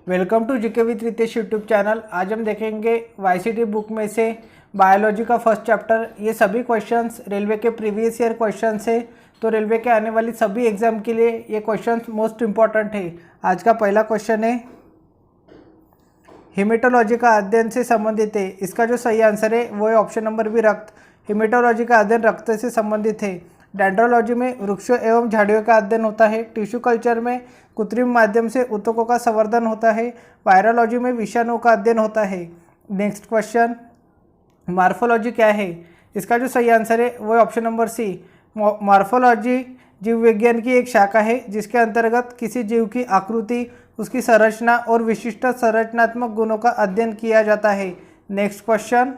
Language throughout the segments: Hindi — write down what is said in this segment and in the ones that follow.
Welcome to GK with Ritesh YouTube channel. आज हम देखेंगे वाईसीटी बुक में से बायोलॉजी का फर्स्ट चैप्टर। ये सभी क्वेश्चंस रेलवे के प्रीवियस ईयर क्वेश्चंस है, तो रेलवे के आने वाली सभी एग्जाम के लिए ये क्वेश्चंस मोस्ट इम्पॉर्टेंट है। आज का पहला क्वेश्चन है, हिमेटोलॉजी का अध्ययन से संबंधित है। इसका जो सही आंसर है वो है ऑप्शन नंबर बी, रक्त। हिमेटोलॉजी का अध्ययन रक्त से संबंधित है। डेंड्रोलॉजी में वृक्षों एवं झाड़ियों का अध्ययन होता है। टिश्यू कल्चर में कृत्रिम माध्यम से ऊतकों का संवर्धन होता है। वायरोलॉजी में विषाणुओं का अध्ययन होता है। नेक्स्ट क्वेश्चन, मॉर्फोलॉजी क्या है? इसका जो सही आंसर है वो है ऑप्शन नंबर सी। मॉर्फोलॉजी जीव विज्ञान की एक शाखा है जिसके अंतर्गत किसी जीव की आकृति, उसकी संरचना और विशिष्ट संरचनात्मक गुणों का अध्ययन किया जाता है। नेक्स्ट क्वेश्चन,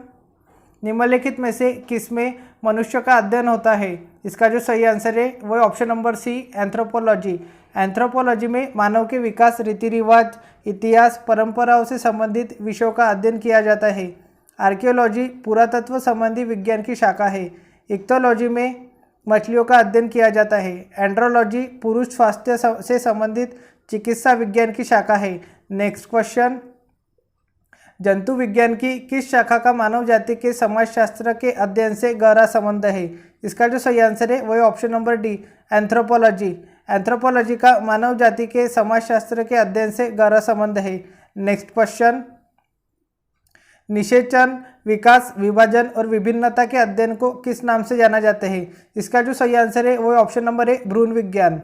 निम्नलिखित में से किसमें मनुष्य का अध्ययन होता है? इसका जो सही आंसर है वो है option number C, anthropology. Anthropology में मानव के विकास, रीति रिवाज, इतिहास, परंपराओं से संबंधित विषयों का अध्ययन किया जाता है। आर्कियोलॉजी पुरातत्व संबंधी विज्ञान की शाखा है। इक्थोलॉजी में मछलियों का अध्ययन किया जाता है। एंड्रोलॉजी पुरुष स्वास्थ्य से संबंधित चिकित्सा विज्ञान की शाखा है। नेक्स्ट क्वेश्चन, जंतु विज्ञान की किस शाखा का मानव जाति के समाजशास्त्र के अध्ययन से गहरा संबंध है? इसका जो सही आंसर है वो है option number D, anthropology. Anthropology का मानव जाति के समाजशास्त्र के अध्ययन से गहरा संबंध है। नेक्स्ट क्वेश्चन, निषेचन, विकास, विभाजन और विभिन्नता के अध्ययन को किस नाम से जाना जाता है? इसका जो सही आंसर है वो है ऑप्शन नंबर ए, भ्रूण विज्ञान।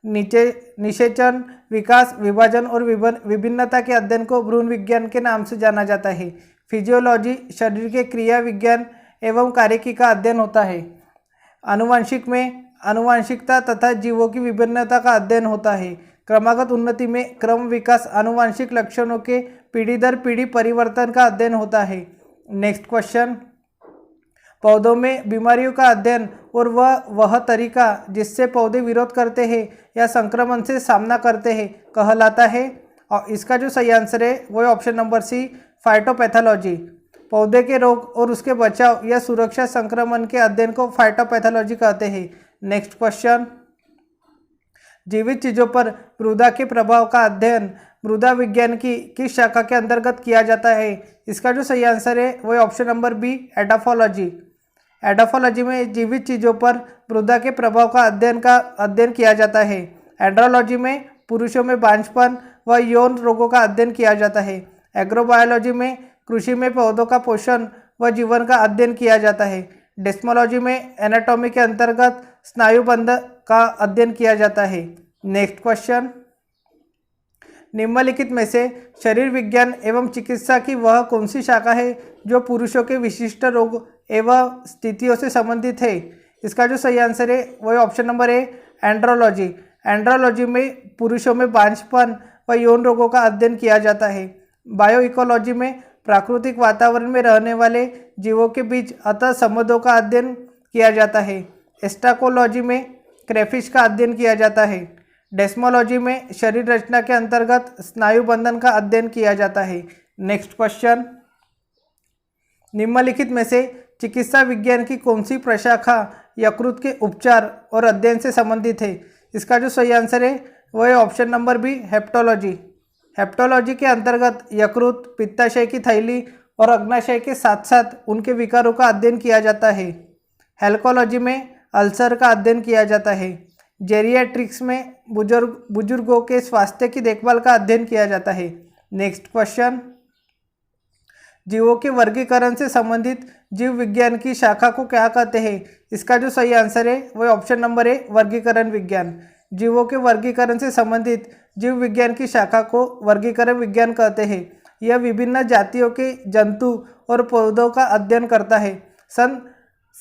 निषेचन, विकास, विभाजन और विभिन्नता के अध्ययन को भ्रूण विज्ञान के नाम से जाना जाता है। फिजियोलॉजी शरीर के क्रिया विज्ञान एवं कार्यकी का अध्ययन होता है। आनुवंशिक में आनुवंशिकता तथा जीवों की विभिन्नता का अध्ययन होता है। क्रमागत उन्नति में क्रम विकास, आनुवंशिक लक्षणों के पीढ़ी दर पीढ़ी परिवर्तन का अध्ययन होता है। नेक्स्ट क्वेश्चन, पौधों में बीमारियों का अध्ययन और वह तरीका जिससे पौधे विरोध करते हैं या संक्रमण से सामना करते हैं कहलाता है। और इसका जो सही आंसर है वो है ऑप्शन नंबर सी, फाइटोपैथोलॉजी। पौधे के रोग और उसके बचाव या सुरक्षा संक्रमण के अध्ययन को फाइटोपैथोलॉजी कहते हैं। नेक्स्ट क्वेश्चन, जीवित चीज़ों पर मृदा के प्रभाव का अध्ययन मृदा विज्ञान की किस शाखा के अंतर्गत किया जाता है? इसका जो सही आंसर है वो है option number B, edaphology. Edaphology में जीवित चीज़ों पर मृदा के प्रभाव का अध्ययन किया जाता है। एंड्रोलॉजी में पुरुषों में बांझपन व यौन रोगों का अध्ययन किया जाता है। एग्रोबायोलॉजी में कृषि में पौधों का पोषण व जीवन का अध्ययन किया जाता है। डेस्मोलॉजी में एनाटॉमी के अंतर्गत स्नायुबंध का अध्ययन किया जाता है। नेक्स्ट क्वेश्चन, निम्नलिखित में से शरीर विज्ञान एवं चिकित्सा की वह कौन सी शाखा है जो पुरुषों के विशिष्ट रोग एवं स्थितियों से संबंधित है? इसका जो सही आंसर है वो है option number A, andrology. Andrology में पुरुषों में बांझपन व यौन रोगों का अध्ययन किया जाता है। बायो इकोलॉजी में प्राकृतिक वातावरण में रहने वाले जीवों के बीच अंतर संबंधों का अध्ययन किया जाता है। एस्टाकोलॉजी में क्रेफिश का अध्ययन किया जाता है। डेस्मोलॉजी में शरीर रचना के अंतर्गत स्नायु बंधन का अध्ययन किया जाता है। नेक्स्ट क्वेश्चन, निम्नलिखित में से चिकित्सा विज्ञान की कौन सी प्रशाखा यकृत के उपचार और अध्ययन से संबंधित है? इसका जो सही आंसर है वो है option number B, hepatology. Hepatology के अंतर्गत यकृत, पित्ताशय की थैली और अग्नाशय के साथ साथ उनके विकारों का अध्ययन किया जाता है। हेल्कोलॉजी में अल्सर का अध्ययन किया जाता है। जेरियाट्रिक्स में बुजुर्गों के स्वास्थ्य की देखभाल का अध्ययन किया जाता है। नेक्स्ट क्वेश्चन, जीवों के वर्गीकरण से संबंधित जीव विज्ञान की शाखा को क्या कहते हैं? इसका जो सही आंसर है वो ऑप्शन नंबर ए, वर्गीकरण विज्ञान। जीवों के वर्गीकरण से संबंधित जीव विज्ञान की शाखा को वर्गीकरण विज्ञान कहते हैं। यह विभिन्न जातियों के जंतु और पौधों का अध्ययन करता है। सन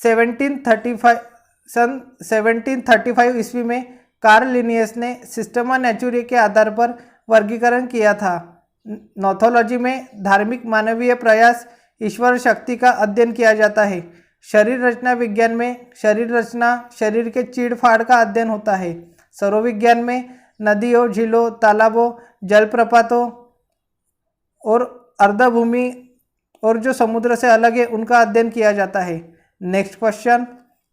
1735 ईस्वी में कार्ल लिनियस ने सिस्टमा नेचुराe के आधार पर वर्गीकरण किया था। नॉथोलॉजी में धार्मिक मानवीय प्रयास, ईश्वर शक्ति का अध्ययन किया जाता है। शरीर रचना विज्ञान में शरीर रचना, शरीर के चीड़-फाड़ का अध्ययन होता है। सौरविज्ञान में नदियों, झीलों, तालाबों, जलप्रपातों और अर्धभूमि और जो समुद्र से अलग है उनका अध्ययन किया जाता है। नेक्स्ट क्वेश्चन,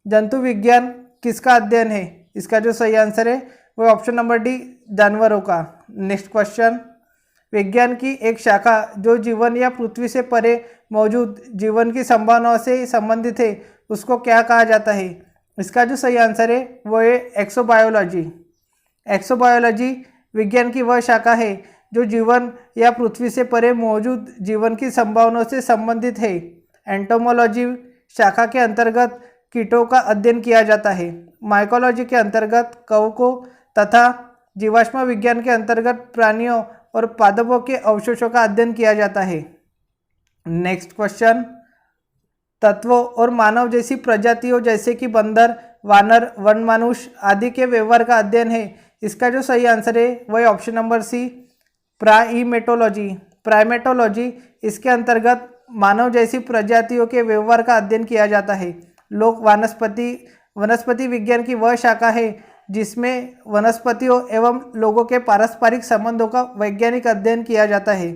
जंतु विज्ञान किसका अध्ययन है? इसका जो सही आंसर है वो ऑप्शन नंबर डी, जानवरों का। नेक्स्ट क्वेश्चन, विज्ञान की एक शाखा जो जीवन या पृथ्वी से परे मौजूद जीवन की संभावनाओं से संबंधित है उसको क्या कहा जाता है? इसका जो सही आंसर है वो है एक्सोबायोलॉजी। एक्सोबायोलॉजी विज्ञान की वह शाखा है जो जीवन या पृथ्वी से परे मौजूद जीवन की संभावनाओं से संबंधित है। एंटोमोलॉजी शाखा के अंतर्गत कीटों का अध्ययन किया जाता है। माइकोलॉजी के अंतर्गत कवकों तथा जीवाश्म विज्ञान के अंतर्गत प्राणियों और पादपों के अवशेषों का अध्ययन किया जाता है। नेक्स्ट क्वेश्चन, तत्वों और मानव जैसी प्रजातियों जैसे कि बंदर, वानर, वनमानुष आदि के व्यवहार का अध्ययन है। इसका जो सही आंसर है वह option number C, primatology. Primatology इसके अंतर्गत मानव जैसी प्रजातियों के व्यवहार का अध्ययन किया जाता है। लोक वनस्पति विज्ञान की वह शाखा है जिसमें वनस्पतियों एवं लोगों के पारस्परिक संबंधों का वैज्ञानिक अध्ययन किया जाता है।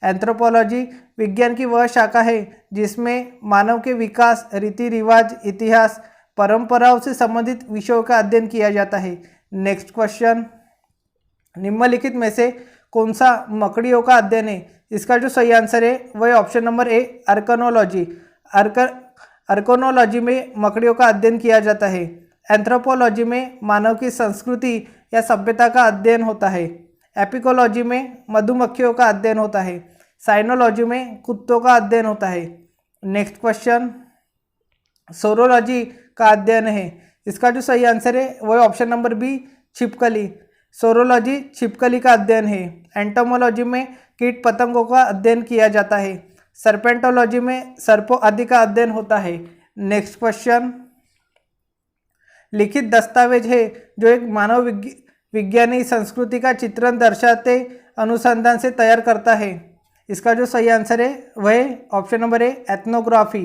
एंथ्रोपोलॉजी विज्ञान की वह शाखा है जिसमें मानव के विकास, रीति रिवाज, इतिहास, परंपराओं से संबंधित विषयों का अध्ययन किया जाता है। नेक्स्ट क्वेश्चन, निम्नलिखित में से कौन सा मकड़ियों का अध्ययन है? इसका जो सही आंसर है वह ऑप्शन नंबर ए, अर्कनोलॉजी। अर्कनोलॉजी में मकड़ियों का अध्ययन किया जाता है। एंथ्रोपोलॉजी में मानव की संस्कृति या सभ्यता का अध्ययन होता है। एपिकोलॉजी में मधुमक्खियों का अध्ययन होता है। साइनोलॉजी में कुत्तों का अध्ययन होता है। नेक्स्ट क्वेश्चन, सोरोलॉजी का अध्ययन है। इसका जो सही आंसर है वह ऑप्शन नंबर बी, छिपकली। सोरोलॉजी छिपकली का अध्ययन है। एंटोमोलॉजी में कीट पतंगों का अध्ययन किया जाता है। सर्पेंटोलॉजी में सर्पों आदि का अध्ययन होता है। नेक्स्ट क्वेश्चन, लिखित दस्तावेज है जो एक मानव विज्ञानी संस्कृति का चित्रण दर्शाते अनुसंधान से तैयार करता है। इसका जो सही आंसर है वह option number A, ethnography.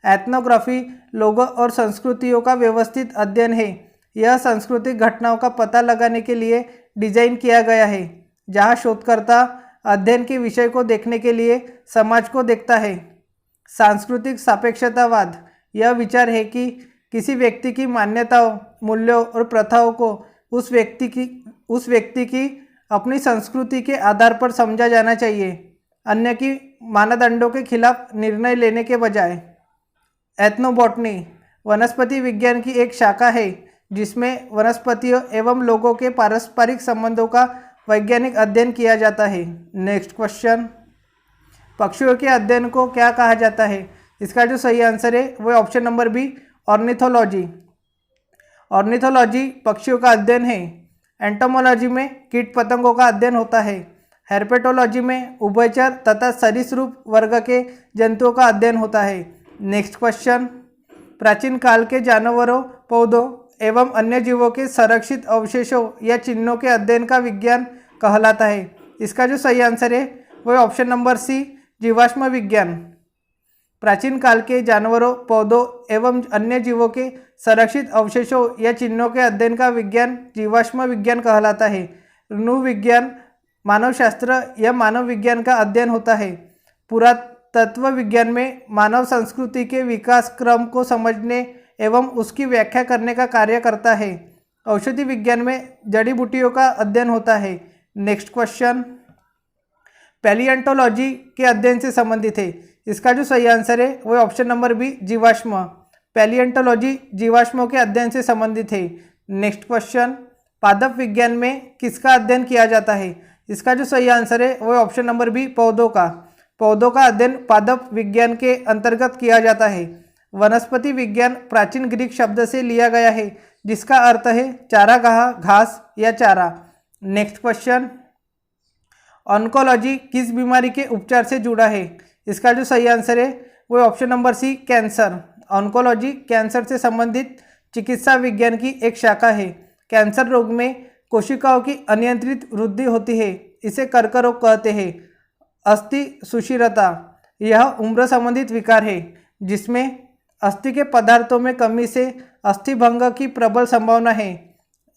Ethnography लोगों और संस्कृतियों का व्यवस्थित अध्ययन है। यह सांस्कृतिक घटनाओं का पता लगाने के लिए डिजाइन किया गया है, जहां शोधकर्ता अध्ययन के विषय को देखने के लिए समाज को देखता है। सांस्कृतिक सापेक्षतावाद यह विचार है कि किसी व्यक्ति की मान्यताओं, मूल्यों और प्रथाओं को उस व्यक्ति की अपनी संस्कृति के आधार पर समझा जाना चाहिए, अन्य की मानदंडों के खिलाफ निर्णय लेने के बजाय। एथनोबॉटनी वनस्पति विज्ञान की एक शाखा है जिसमें वनस्पतियों एवं लोगों के पारस्परिक संबंधों का वैज्ञानिक अध्ययन किया जाता है। नेक्स्ट क्वेश्चन, पक्षियों के अध्ययन को क्या कहा जाता है? इसका जो सही आंसर है वह option number B, ornithology. Ornithology पक्षियों का अध्ययन है। एंटोमोलॉजी में कीट पतंगों का अध्ययन होता है। हेर्पेटोलॉजी में उभयचर तथा सरीसृप वर्ग के जंतुओं का अध्ययन होता है। नेक्स्ट क्वेश्चन, प्राचीन काल के जानवरों, पौधों एवं अन्य जीवों के संरक्षित अवशेषों या चिन्हों के अध्ययन का विज्ञान कहलाता है। इसका जो सही आंसर है वह ऑप्शन नंबर सी, जीवाश्म विज्ञान। प्राचीन काल के जानवरों, पौधों एवं अन्य जीवों के संरक्षित अवशेषों या चिन्हों के अध्ययन का विज्ञान जीवाश्म विज्ञान कहलाता है। नृविज्ञान मानवशास्त्र या मानव विज्ञान का अध्ययन होता है। पुरातत्व विज्ञान में मानव संस्कृति के विकास क्रम को समझने एवं उसकी व्याख्या करने का कार्य करता है। औषधि विज्ञान में जड़ी बूटियों का अध्ययन होता है। नेक्स्ट क्वेश्चन, पैलियोंटोलॉजी के अध्ययन से संबंधित है। इसका जो सही आंसर है वह ऑप्शन नंबर बी, जीवाश्म। पैलियोंटोलॉजी जीवाश्मों के अध्ययन से संबंधित है। नेक्स्ट क्वेश्चन, पादप विज्ञान में किसका अध्ययन किया जाता है? इसका जो सही आंसर है वह ऑप्शन नंबर बी, पौधों का। पौधों का अध्ययन पादप विज्ञान के अंतर्गत किया जाता है। वनस्पति विज्ञान प्राचीन ग्रीक शब्द से लिया गया है जिसका अर्थ है चारागाह, घास या चारा। नेक्स्ट क्वेश्चन, ऑन्कोलॉजी किस बीमारी के उपचार से जुड़ा है? इसका जो सही आंसर है वो option number C, cancer. Oncology cancer से संबंधित चिकित्सा विज्ञान की एक शाखा है। कैंसर रोग में कोशिकाओं की अनियंत्रित वृद्धि होती है, इसे कर्करोग कहते हैं। अस्थि सुषिरता यह उम्र संबंधित विकार है जिसमें अस्थि के पदार्थों में कमी से अस्थिभंग की प्रबल संभावना है।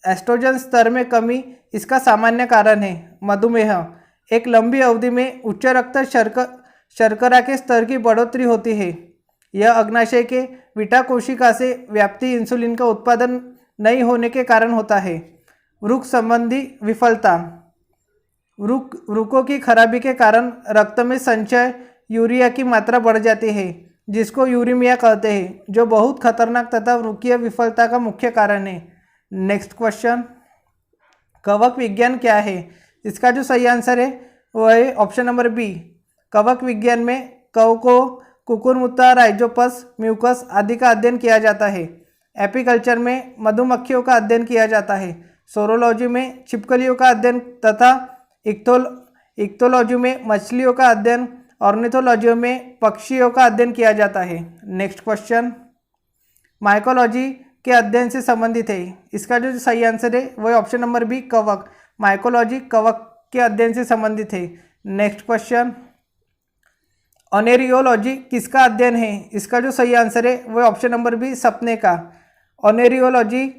एस्ट्रोजन स्तर में कमी इसका सामान्य कारण है। मधुमेह एक लंबी अवधि में उच्च रक्त शर्करा के स्तर की बढ़ोतरी होती है। यह अग्नाशय के बीटा कोशिका से व्याप्ति इंसुलिन का उत्पादन नहीं होने के कारण होता है। वृक्क संबंधी विफलता वृक्कों की खराबी के कारण रक्त में संचय यूरिया की मात्रा बढ़ जाती है, जिसको यूरेमिया कहते हैं, जो बहुत खतरनाक तथा वृक्कीय विफलता का मुख्य कारण है। नेक्स्ट क्वेश्चन, कवक विज्ञान क्या है? इसका जो सही आंसर है वह है ऑप्शन नंबर बी। कवक विज्ञान में कवकों, कुकुरमुत्ता, राइजोपस, म्यूकस आदि का अध्ययन किया जाता है। एपीकल्चर में मधुमक्खियों का अध्ययन किया जाता है। सोरोलॉजी में छिपकलियों का अध्ययन तथा इक्थोलॉजी में मछलियों का अध्ययन, ऑर्निथोलॉजी में पक्षियों का अध्ययन किया जाता है। नेक्स्ट क्वेश्चन, माइकोलॉजी के अध्ययन से संबंधित है। इसका जो सही आंसर है वह ऑप्शन नंबर बी, कवक। माइकोलॉजी कवक के अध्ययन से संबंधित है। नेक्स्ट क्वेश्चन, ओनेरियोलॉजी किसका अध्ययन है? इसका जो सही आंसर है वह ऑप्शन नंबर बी, सपने का। ओनेरियोलॉजी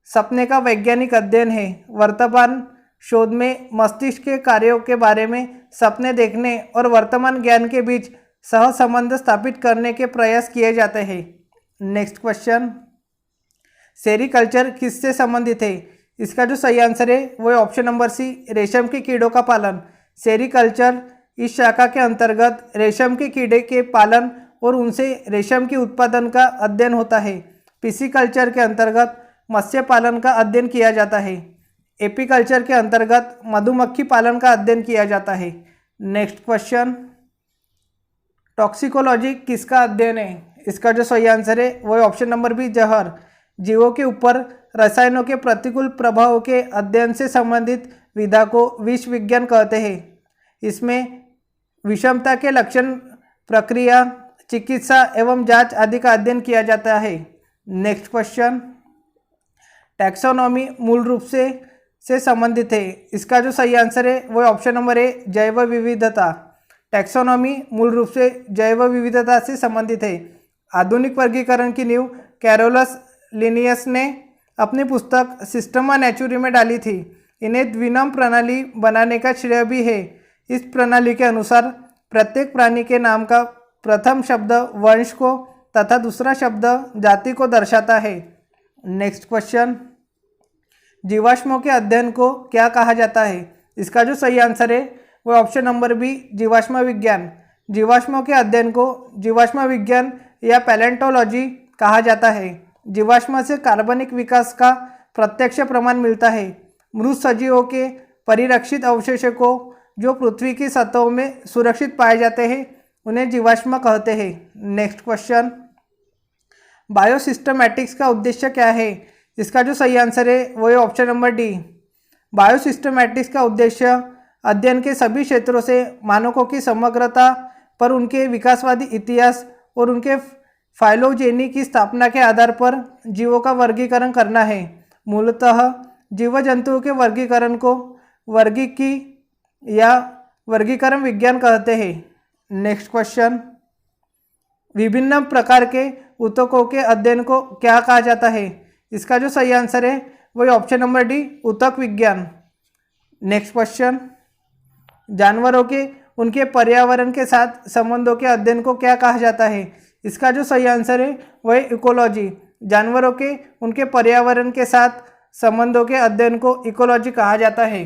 सपने का वैज्ञानिक अध्ययन है। वर्तमान शोध में मस्तिष्क के कार्यों के बारे में सपने देखने और वर्तमान ज्ञान के बीच सहसंबंध स्थापित करने के प्रयास किए जाते हैं। नेक्स्ट क्वेश्चन, सेरिकल्चर किससे संबंधित है? इसका जो सही आंसर है वह ऑप्शन नंबर सी, रेशम के कीड़ों का पालन। सेरिकल्चर इस शाखा के अंतर्गत रेशम के कीड़े के पालन और उनसे रेशम के उत्पादन का अध्ययन होता है। पिसीकल्चर के अंतर्गत मत्स्य पालन का अध्ययन किया जाता है। एपीकल्चर के अंतर्गत मधुमक्खी पालन का अध्ययन किया जाता है। नेक्स्ट क्वेश्चन, टॉक्सिकोलॉजी किसका अध्ययन है? इसका जो सही आंसर है वह ऑप्शन नंबर बी, जहर। जीवों के ऊपर रसायनों के प्रतिकूल प्रभावों के अध्ययन से संबंधित विधा को विष विज्ञान कहते हैं। इसमें विषमता के लक्षण, प्रक्रिया, चिकित्सा एवं जांच आदि का अध्ययन किया जाता है। नेक्स्ट क्वेश्चन, टैक्सोनॉमी मूल रूप से संबंधित है। इसका जो सही आंसर है वह ऑप्शन नंबर ए, जैव विविधता। टैक्सोनॉमी मूल रूप से जैव विविधता से संबंधित है। आधुनिक वर्गीकरण की नींव कैरोलस लिनियस ने अपनी पुस्तक सिस्टमा नेचुरी में डाली थी। इन्हें द्विनाम प्रणाली बनाने का श्रेय भी है। इस प्रणाली के अनुसार प्रत्येक प्राणी के नाम का प्रथम शब्द वंश को तथा दूसरा शब्द जाति को दर्शाता है। नेक्स्ट क्वेश्चन, जीवाश्मों के अध्ययन को क्या कहा जाता है? इसका जो सही आंसर है वह ऑप्शन नंबर बी, जीवाश्म विज्ञान। जीवाश्मों के अध्ययन को जीवाश्म विज्ञान या पैलेंटोलॉजी कहा जाता है। जीवाश्म से कार्बनिक विकास का प्रत्यक्ष प्रमाण मिलता है। मृत सजीवों के परिरक्षित अवशेषों को जो पृथ्वी की सतहों में सुरक्षित पाए जाते हैं उन्हें जीवाश्म कहते हैं। नेक्स्ट क्वेश्चन, बायोसिस्टमैटिक्स का उद्देश्य क्या है? इसका जो सही आंसर है वह ऑप्शन नंबर डी। बायोसिस्टमैटिक्स का उद्देश्य अध्ययन के सभी क्षेत्रों से मानकों की समग्रता पर उनके विकासवादी इतिहास और उनके फाइलोजेनी की स्थापना के आधार पर जीवों का वर्गीकरण करना है। मूलतः जीव जंतुओं के वर्गीकरण को वर्गीकी या वर्गीकरण विज्ञान कहते हैं। नेक्स्ट क्वेश्चन, विभिन्न प्रकार के ऊतकों के अध्ययन को क्या कहा जाता है? इसका जो सही आंसर है वही ऑप्शन नंबर डी, ऊतक विज्ञान। नेक्स्ट क्वेश्चन, जानवरों के उनके पर्यावरण के साथ संबंधों के अध्ययन को क्या कहा जाता है? इसका जो सही आंसर है वह इकोलॉजी। जानवरों के उनके पर्यावरण के साथ संबंधों के अध्ययन को इकोलॉजी कहा जाता है।